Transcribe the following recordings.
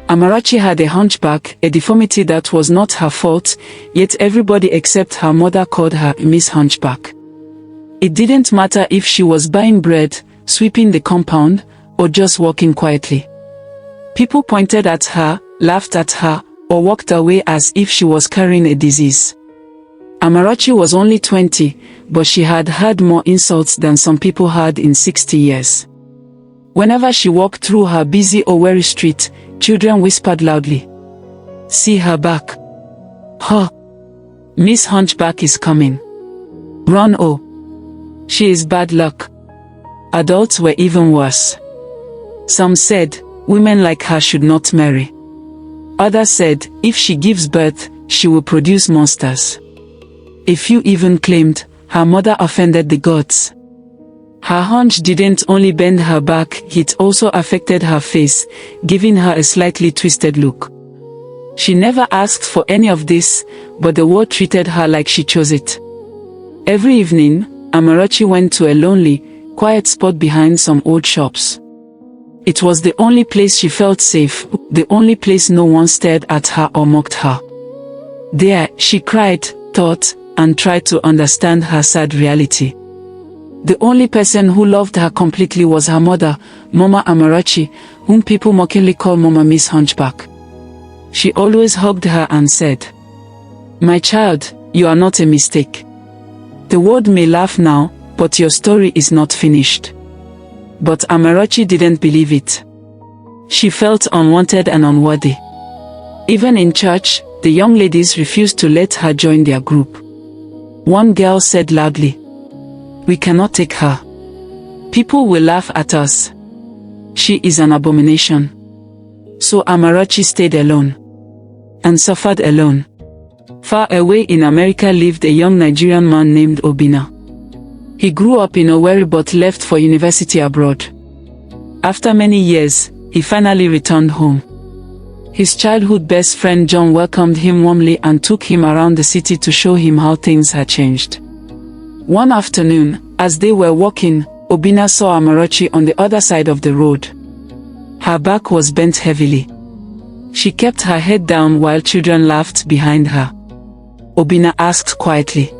Amarachi had a hunchback, a deformity that was not her fault, yet everybody except her mother called her Miss Hunchback. It didn't matter if she was buying bread, sweeping the compound, or just walking quietly. People pointed at her, laughed at her, or walked away as if she was carrying a disease. Amarachi was only 20, but she had heard more insults than some people had in 60 years. Whenever she walked through her busy or weary street, children whispered loudly, "See her back. Huh! Miss Hunchback is coming. Run, oh! She is bad luck." Adults were even worse. Some said, women like her should not marry. Others said, if she gives birth, she will produce monsters. A few even claimed, her mother offended the gods. Her hunch didn't only bend her back, it also affected her face, giving her a slightly twisted look. She never asked for any of this, but the world treated her like she chose it. Every evening, Amarachi went to a lonely, quiet spot behind some old shops. It was the only place she felt safe, the only place no one stared at her or mocked her. There, she cried, thought, and tried to understand her sad reality. The only person who loved her completely was her mother, Mama Amarachi, whom people mockingly call Mama Miss Hunchback. She always hugged her and said, "My child, you are not a mistake. The world may laugh now, but your story is not finished." But Amarachi didn't believe it. She felt unwanted and unworthy. Even in church, the young ladies refused to let her join their group. One girl said loudly, "We cannot take her. People will laugh at us. She is an abomination." So Amarachi stayed alone. And suffered alone. Far away in America lived a young Nigerian man named Obinna. He grew up in Owerri but left for university abroad. After many years, he finally returned home. His childhood best friend John welcomed him warmly and took him around the city to show him how things had changed. One afternoon, as they were walking, Obinna saw Amarachi on the other side of the road. Her back was bent heavily. She kept her head down while children laughed behind her. Obinna asked quietly,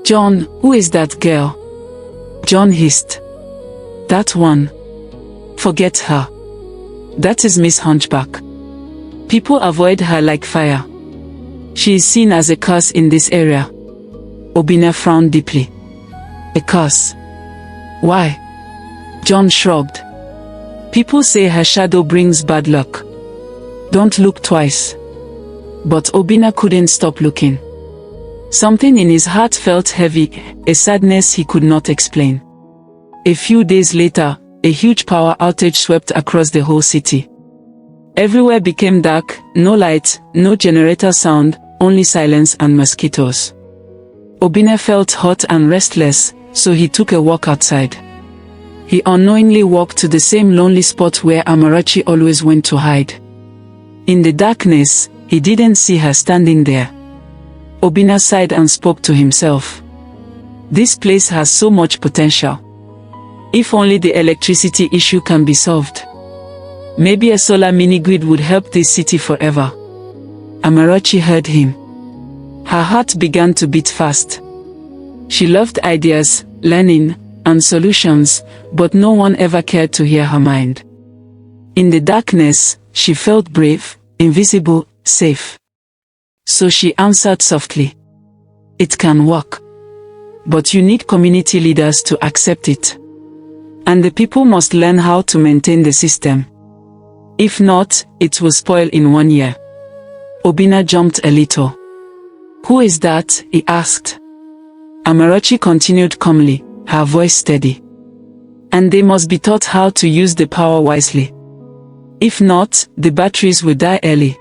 "John, who is that girl?" John hissed, "That one. Forget her. That is Miss Hunchback. People avoid her like fire. She is seen as a curse in this area." Obinna frowned deeply. "A curse? Why?" John shrugged. "People say her shadow brings bad luck. Don't look twice." But Obinna couldn't stop looking. Something in his heart felt heavy, a sadness he could not explain. A few days later, a huge power outage swept across the whole city. Everywhere became dark, no light, no generator sound, only silence and mosquitoes. Obinna felt hot and restless, so he took a walk outside. He unknowingly walked to the same lonely spot where Amarachi always went to hide. In the darkness, he didn't see her standing there. Obinna sighed and spoke to himself. This place has so much potential. If only the electricity issue can be solved. Maybe a solar mini-grid would help this city forever. Amarachi heard him. Her heart began to beat fast. She loved ideas, learning, and solutions, but no one ever cared to hear her mind. In the darkness, she felt brave, invisible, safe. So she answered softly, "It can work. But you need community leaders to accept it. And the people must learn how to maintain the system. If not, it will spoil in 1 year." Obinna jumped a little. "Who is that?" he asked. Amarachi continued calmly, her voice steady. "And they must be taught how to use the power wisely. If not, the batteries will die early."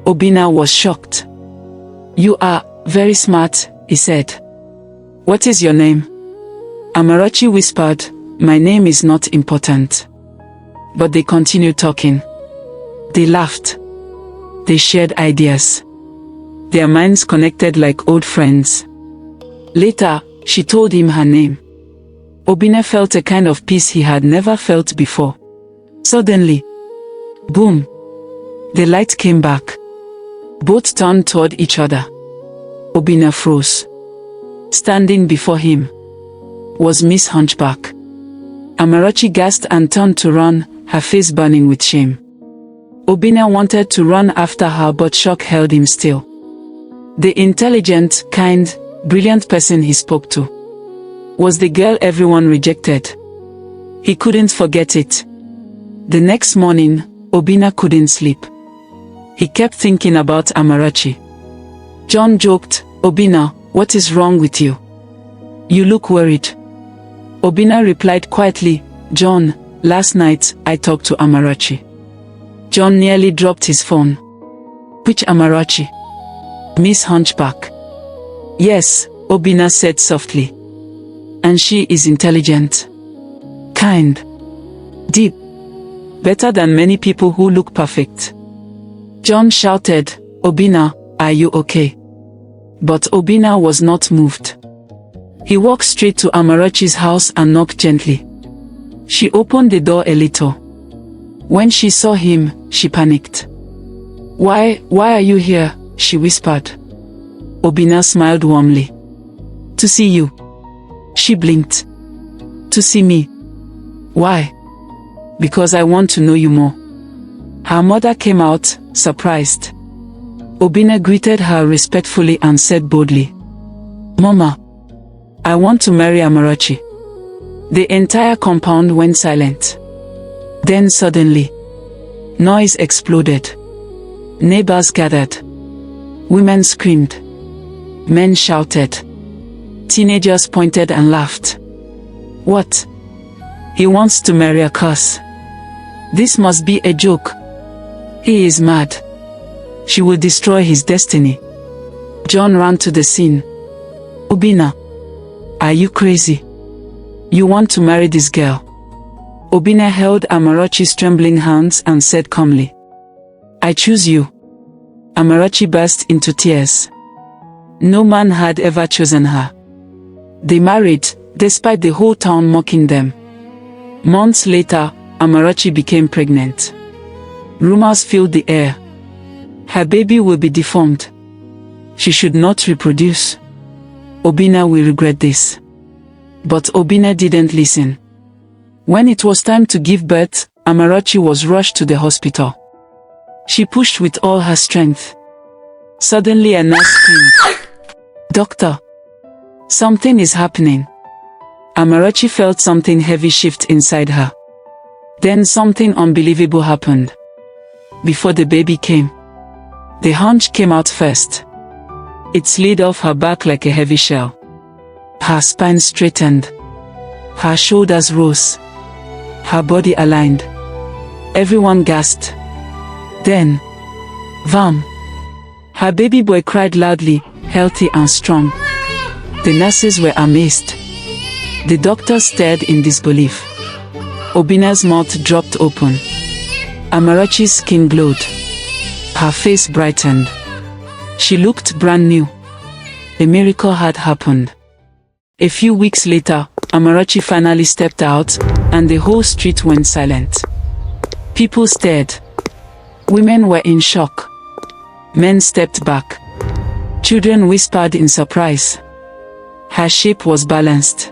Obinna was shocked. "You are very smart," he said. "What is your name?" Amarachi whispered, "My name is not important." But they continued talking. They laughed. They shared ideas. Their minds connected like old friends. Later, she told him her name. Obinna felt a kind of peace he had never felt before. Suddenly, boom! The light came back. Both turned toward each other. Obinna froze. Standing before him was Miss Hunchback. Amarachi gasped and turned to run, her face burning with shame. Obinna wanted to run after her, but shock held him still. The intelligent, kind, brilliant person he spoke to was the girl everyone rejected. He couldn't forget it. The next morning, Obinna couldn't sleep. He kept thinking about Amarachi. John joked, "Obinna, what is wrong with you? You look worried." Obinna replied quietly, "John, last night, I talked to Amarachi." John nearly dropped his phone. "Which Amarachi?" "Miss Hunchback." "Yes," Obinna said softly. "And she is intelligent, kind, deep, better than many people who look perfect." John shouted, "Obinna, are you okay?" But Obinna was not moved. He walked straight to Amarachi's house and knocked gently. She opened the door a little. When she saw him, she panicked. Why are you here?" she whispered. Obinna smiled warmly. "To see you." She blinked. "To see me? Why?" "Because I want to know you more." Her mother came out, surprised. Obinna greeted her respectfully and said boldly, "Mama, I want to marry Amarachi." The entire compound went silent. Then suddenly, noise exploded. Neighbors gathered. Women screamed. Men shouted. Teenagers pointed and laughed. "What? He wants to marry a curse. This must be a joke. He is mad. She will destroy his destiny." John ran to the scene. "Obinna, are you crazy? You want to marry this girl?" Obinna held Amarachi's trembling hands and said calmly, "I choose you." Amarachi burst into tears. No man had ever chosen her. They married, despite the whole town mocking them. Months later, Amarachi became pregnant. Rumors filled the air. Her baby will be deformed. She should not reproduce. Obinna will regret this. But Obinna didn't listen. When it was time to give birth, Amarachi was rushed to the hospital. She pushed with all her strength. Suddenly a nurse screamed, "Doctor! Something is happening." Amarachi felt something heavy shift inside her. Then something unbelievable happened. Before the baby came, the hunch came out first. It slid off her back like a heavy shell. Her spine straightened. Her shoulders rose. Her body aligned. Everyone gasped. Then, Vam! Her baby boy cried loudly, healthy and strong. The nurses were amazed. The doctors stared in disbelief. Obinna's mouth dropped open. Amarachi's skin glowed. Her face brightened. She looked brand new. A miracle had happened. A few weeks later, Amarachi finally stepped out, and the whole street went silent. People stared. Women were in shock. Men stepped back. Children whispered in surprise. Her shape was balanced.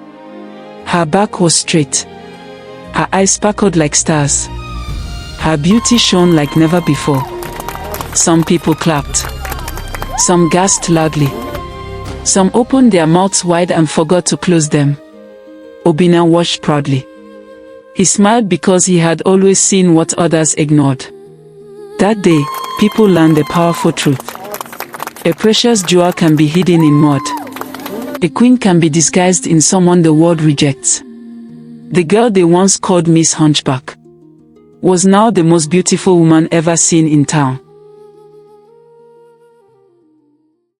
Her back was straight. Her eyes sparkled like stars. Her beauty shone like never before. Some people clapped. Some gasped loudly. Some opened their mouths wide and forgot to close them. Obinna watched proudly. He smiled because he had always seen what others ignored. That day, people learned a powerful truth. A precious jewel can be hidden in mud. A queen can be disguised in someone the world rejects. The girl they once called Miss Hunchback was now the most beautiful woman ever seen in town.